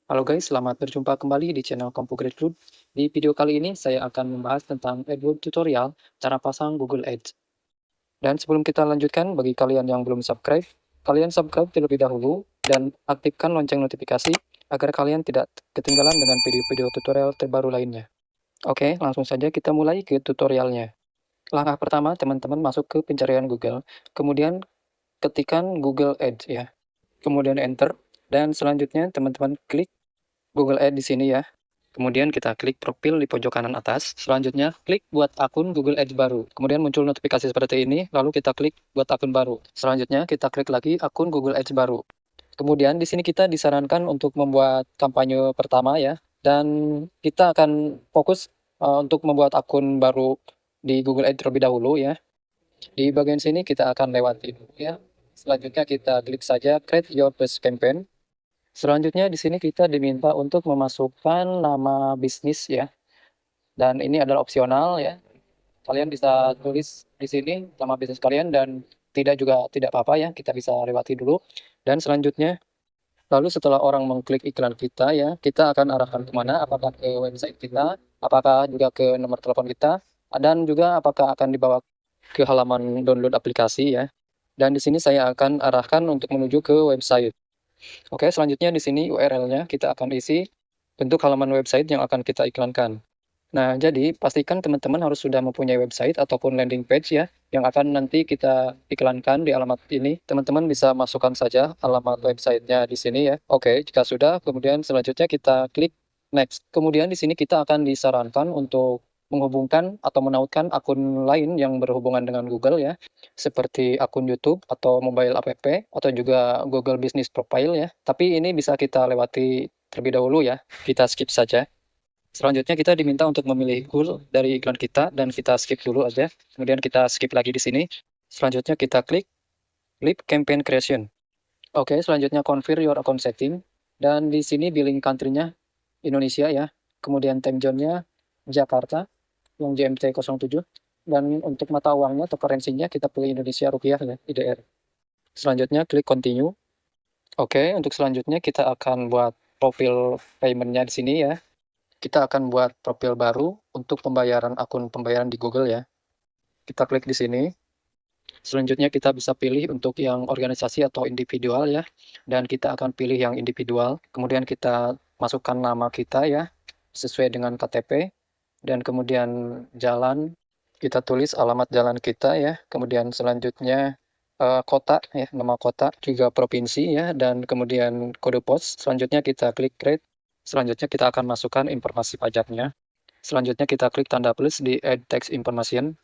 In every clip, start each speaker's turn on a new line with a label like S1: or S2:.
S1: Halo guys, selamat berjumpa kembali di channel CompuGradeFood. Di video kali ini saya akan membahas tentang AdWords tutorial cara pasang Google Ads. Dan sebelum kita lanjutkan, bagi kalian yang belum subscribe, kalian subscribe terlebih dahulu dan aktifkan lonceng notifikasi agar kalian tidak ketinggalan dengan video-video tutorial terbaru lainnya. Oke, langsung saja kita mulai ke tutorialnya. Langkah pertama, teman-teman masuk ke pencarian Google, kemudian ketikkan Google Ads ya. Kemudian enter dan selanjutnya teman-teman klik Google Ads di sini ya. Kemudian kita klik profil di pojok kanan atas. Selanjutnya, klik buat akun Google Ads baru. Kemudian muncul notifikasi seperti ini, lalu kita klik buat akun baru. Selanjutnya, kita klik lagi akun Google Ads baru. Kemudian di sini kita disarankan untuk membuat kampanye pertama ya, dan kita akan fokus untuk membuat akun baru di Google Ads terlebih dahulu ya. Di bagian sini kita akan lewati dulu ya. Selanjutnya kita klik saja Create Your First Campaign. Selanjutnya di sini kita diminta untuk memasukkan nama bisnis ya, dan ini adalah opsional ya. Kalian bisa tulis di sini nama bisnis kalian dan tidak apa-apa ya, kita bisa lewati dulu. Dan selanjutnya, lalu setelah orang mengklik iklan kita ya, kita akan arahkan kemana, apakah ke website kita, apakah juga ke nomor telepon kita, dan juga apakah akan dibawa ke halaman download aplikasi ya. Dan di sini saya akan arahkan untuk menuju ke website. Oke, selanjutnya di sini URL-nya kita akan isi bentuk halaman website yang akan kita iklankan. Nah, jadi pastikan teman-teman harus sudah mempunyai website ataupun landing page ya, yang akan nanti kita iklankan di alamat ini. Teman-teman bisa masukkan saja alamat websitenya di sini ya. Oke, jika sudah, kemudian selanjutnya kita klik next. Kemudian di sini kita akan disarankan untuk menghubungkan atau menautkan akun lain yang berhubungan dengan Google ya, seperti akun YouTube atau mobile app atau juga Google Business Profile ya. Tapi ini bisa kita lewati terlebih dahulu ya. Kita skip saja. Selanjutnya kita diminta untuk memilih goal dari iklan kita dan kita skip dulu aja. Kemudian kita skip lagi di sini. Selanjutnya kita klik Leave Campaign Creation. Oke, selanjutnya confirm your account setting. Dan di sini billing country-nya Indonesia ya. Kemudian time zone-nya Jakarta yang GMT 07. Dan untuk mata uangnya atau currency-nya kita pilih Indonesia Rupiah ya, IDR. Selanjutnya klik continue. Oke, untuk selanjutnya kita akan buat profil payment-nya di sini ya. Kita akan buat profil baru untuk pembayaran akun pembayaran di Google ya. Kita klik di sini. Selanjutnya kita bisa pilih untuk yang organisasi atau individual ya. Dan kita akan pilih yang individual. Kemudian kita masukkan nama kita ya, sesuai dengan KTP. Dan kemudian jalan, kita tulis alamat jalan kita ya. Kemudian selanjutnya kota ya, nama kota, juga provinsi ya, dan kemudian kode pos. Selanjutnya kita klik create. Selanjutnya kita akan masukkan informasi pajaknya. Selanjutnya kita klik tanda plus di Add Text Information.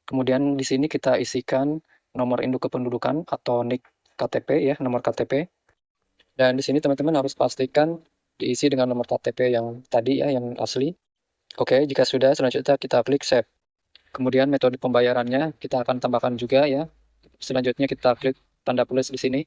S1: Kemudian di sini kita isikan nomor induk kependudukan atau NIK KTP ya, nomor KTP. Dan di sini teman-teman harus pastikan diisi dengan nomor KTP yang tadi ya, yang asli. Oke, jika sudah, selanjutnya kita klik Save. Kemudian metode pembayarannya kita akan tambahkan juga ya. Selanjutnya kita klik tanda plus di sini.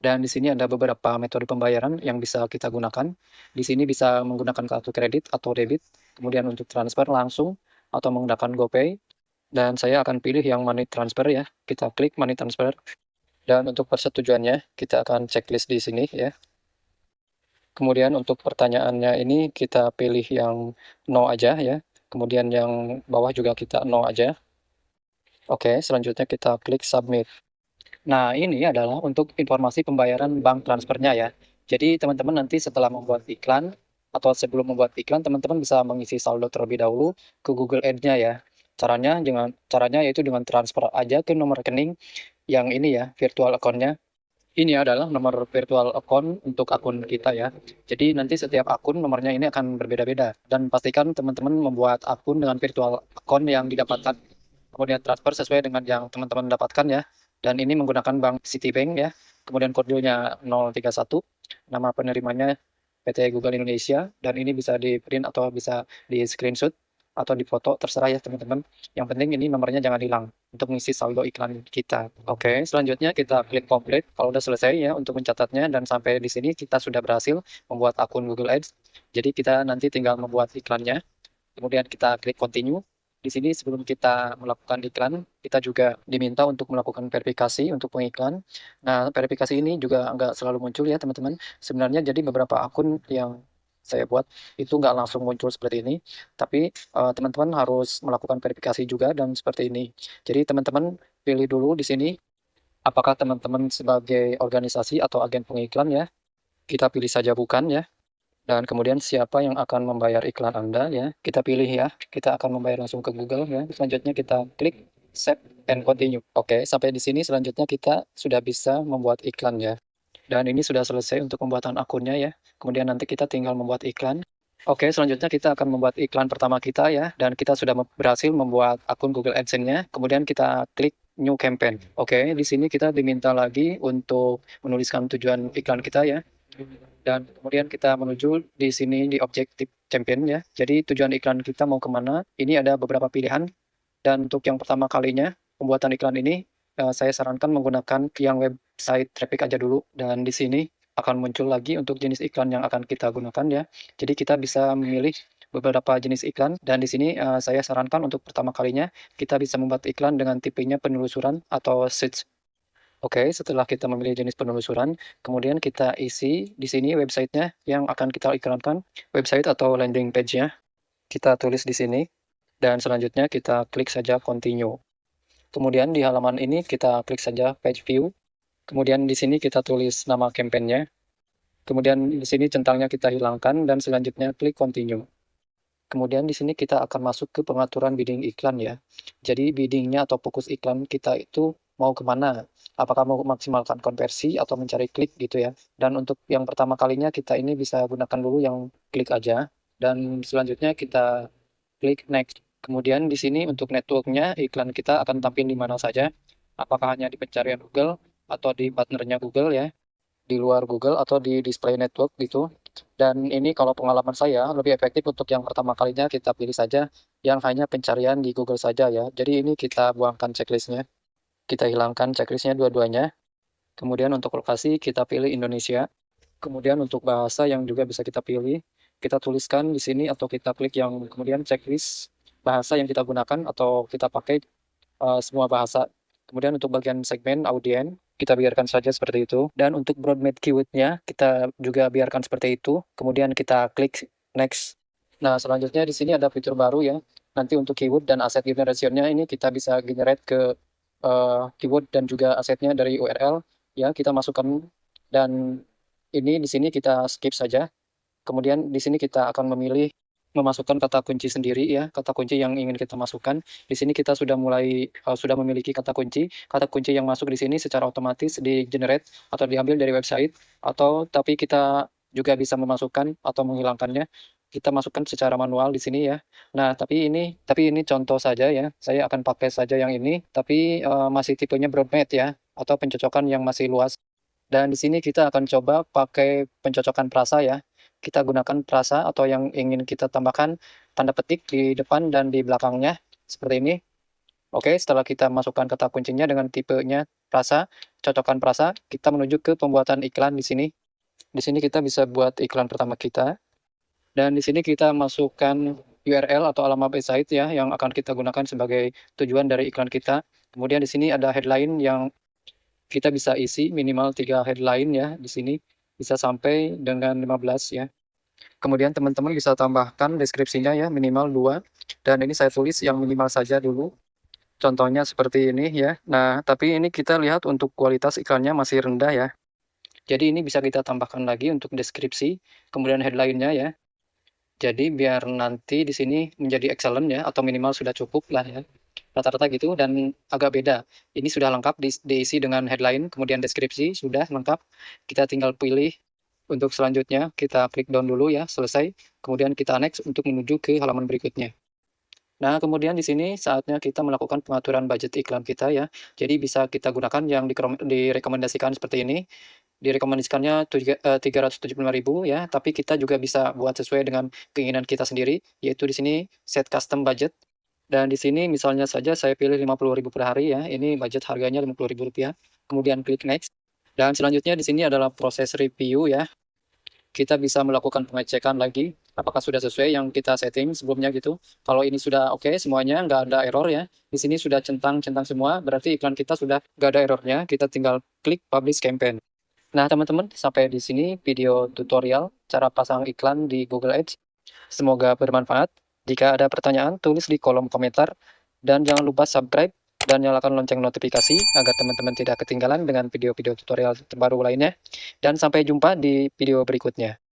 S1: Dan di sini ada beberapa metode pembayaran yang bisa kita gunakan. Di sini bisa menggunakan kartu kredit atau debit, kemudian untuk transfer langsung atau menggunakan GoPay. Dan saya akan pilih yang money transfer ya. Kita klik money transfer. Dan untuk persetujuannya kita akan checklist di sini ya. Kemudian untuk pertanyaannya ini kita pilih yang no aja ya. Kemudian yang bawah juga kita no aja. Oke, selanjutnya kita klik submit. Nah, ini adalah untuk informasi pembayaran bank transfernya ya. Jadi teman-teman nanti setelah membuat iklan atau sebelum membuat iklan, teman-teman bisa mengisi saldo terlebih dahulu ke Google Ads-nya ya. Caranya yaitu dengan transfer aja ke nomor rekening yang ini ya, virtual account-nya. Ini adalah nomor virtual account untuk akun kita ya. Jadi nanti setiap akun nomornya ini akan berbeda-beda dan pastikan teman-teman membuat akun dengan virtual account yang didapatkan. Kemudian transfer sesuai dengan yang teman-teman dapatkan ya. Dan ini menggunakan bank Citibank ya. Kemudian kodenya 031, nama penerimanya PT Google Indonesia, dan ini bisa di print atau bisa di screenshot atau di foto, terserah ya teman-teman. Yang penting ini nomornya jangan hilang untuk mengisi saldo iklan kita. Oke, selanjutnya kita klik complete kalau udah selesai ya untuk mencatatnya, dan sampai di sini kita sudah berhasil membuat akun Google Ads. Jadi kita nanti tinggal membuat iklannya. Kemudian kita klik continue di sini sebelum kita melakukan iklan, kita juga diminta untuk melakukan verifikasi untuk pengiklan. Nah, verifikasi ini juga nggak selalu muncul ya teman-teman. Sebenarnya jadi beberapa akun yang saya buat itu nggak langsung muncul seperti ini, tapi teman-teman harus melakukan verifikasi juga dan seperti ini. Jadi teman-teman pilih dulu di sini apakah teman-teman sebagai organisasi atau agen pengiklan ya. Kita pilih saja bukan ya. Dan kemudian siapa yang akan membayar iklan Anda ya, kita pilih ya, kita akan membayar langsung ke Google ya. Selanjutnya kita klik Save and Continue. Oke, sampai di sini selanjutnya kita sudah bisa membuat iklan ya. Dan ini sudah selesai untuk pembuatan akunnya ya. Kemudian nanti kita tinggal membuat iklan. Oke, selanjutnya kita akan membuat iklan pertama kita ya, dan kita sudah berhasil membuat akun Google AdSense-nya. Kemudian kita klik New Campaign. Oke, di sini kita diminta lagi untuk menuliskan tujuan iklan kita ya. Dan kemudian kita menuju di sini di objektif campaign ya. Jadi tujuan iklan kita mau kemana? Ini ada beberapa pilihan. Dan untuk yang pertama kalinya pembuatan iklan ini saya sarankan menggunakan yang website traffic aja dulu. Dan di sini akan muncul lagi untuk jenis iklan yang akan kita gunakan ya. Jadi kita bisa memilih beberapa jenis iklan dan di sini saya sarankan untuk pertama kalinya kita bisa membuat iklan dengan tipenya penelusuran atau search. Oke, setelah kita memilih jenis penelusuran, kemudian kita isi di sini websitenya yang akan kita iklankan, website atau landing page-nya. Kita tulis di sini, dan selanjutnya kita klik saja continue. Kemudian di halaman ini kita klik saja page view. Kemudian di sini kita tulis nama campaign-nya. Kemudian di sini centangnya kita hilangkan dan selanjutnya klik continue. Kemudian di sini kita akan masuk ke pengaturan bidding iklan ya. Jadi biddingnya atau fokus iklan kita itu mau kemana? Apakah mau memaksimalkan konversi atau mencari klik gitu ya. Dan untuk yang pertama kalinya kita ini bisa gunakan dulu yang klik aja. Dan selanjutnya kita klik next. Kemudian di sini untuk networknya iklan kita akan tampil di mana saja. Apakah hanya di pencarian Google atau di partnernya Google ya, di luar Google atau di display network gitu. Dan ini kalau pengalaman saya lebih efektif untuk yang pertama kalinya kita pilih saja yang hanya pencarian di Google saja ya. Jadi ini kita buangkan checklistnya, kita hilangkan checklistnya dua-duanya. Kemudian untuk lokasi kita pilih Indonesia. Kemudian untuk bahasa yang juga bisa kita pilih, kita tuliskan di sini atau kita klik yang kemudian checklist bahasa yang kita gunakan atau kita pakai semua bahasa. Kemudian untuk bagian segmen audien, kita biarkan saja seperti itu. Dan untuk broadband keyword-nya, kita juga biarkan seperti itu. Kemudian kita klik next. Nah, selanjutnya di sini ada fitur baru ya. Nanti untuk keyword dan aset generation-nya ini kita bisa generate ke keyword dan juga asetnya dari URL. Ya, kita masukkan dan ini di sini kita skip saja. Kemudian di sini kita akan memilih memasukkan kata kunci sendiri ya, kata kunci yang ingin kita masukkan. Di sini kita sudah mulai sudah memiliki kata kunci. Kata kunci yang masuk di sini secara otomatis di-generate atau diambil dari website atau tapi kita juga bisa memasukkan atau menghilangkannya. Kita masukkan secara manual di sini ya. Nah, tapi ini contoh saja ya. Saya akan pakai saja yang ini, tapi masih tipenya broadband ya atau pencocokan yang masih luas. Dan di sini kita akan coba pakai pencocokan frasa ya. Kita gunakan frasa atau yang ingin kita tambahkan tanda petik di depan dan di belakangnya seperti ini. Oke, setelah kita masukkan kata kuncinya dengan tipenya frasa, cocokan frasa, kita menuju ke pembuatan iklan di sini. Di sini kita bisa buat iklan pertama kita. Dan di sini kita masukkan URL atau alamat website ya yang akan kita gunakan sebagai tujuan dari iklan kita. Kemudian di sini ada headline yang kita bisa isi minimal 3 headline ya di sini, bisa sampai dengan 15 ya. Kemudian teman-teman bisa tambahkan deskripsinya ya minimal 2 dan ini saya tulis yang minimal saja dulu. Contohnya seperti ini ya. Nah, tapi ini kita lihat untuk kualitas iklannya masih rendah ya. Jadi ini bisa kita tambahkan lagi untuk deskripsi, kemudian headline-nya ya. Jadi biar nanti di sini menjadi excellent ya atau minimal sudah cukup lah ya. Rata-rata gitu dan agak beda. Ini sudah lengkap diisi dengan headline, kemudian deskripsi sudah lengkap. Kita tinggal pilih untuk selanjutnya, kita klik down dulu ya, selesai. Kemudian kita next untuk menuju ke halaman berikutnya. Nah, kemudian di sini saatnya kita melakukan pengaturan budget iklan kita ya. Jadi bisa kita gunakan yang direkomendasikan seperti ini. Direkomendasikannya 375.000 ya, tapi kita juga bisa buat sesuai dengan keinginan kita sendiri, yaitu di sini set custom budget. Dan di sini misalnya saja saya pilih 50.000 per hari ya, ini budget harganya Rp50.000. Kemudian klik next. Dan selanjutnya di sini adalah proses review ya. Kita bisa melakukan pengecekan lagi apakah sudah sesuai yang kita setting sebelumnya gitu. Kalau ini sudah oke semuanya, nggak ada error ya. Di sini sudah centang-centang semua, berarti iklan kita sudah nggak ada errornya. Kita tinggal klik publish campaign. Nah, teman-teman, sampai di sini video tutorial cara pasang iklan di Google Ads. Semoga bermanfaat. Jika ada pertanyaan, tulis di kolom komentar. Dan jangan lupa subscribe dan nyalakan lonceng notifikasi agar teman-teman tidak ketinggalan dengan video-video tutorial terbaru lainnya. Dan sampai jumpa di video berikutnya.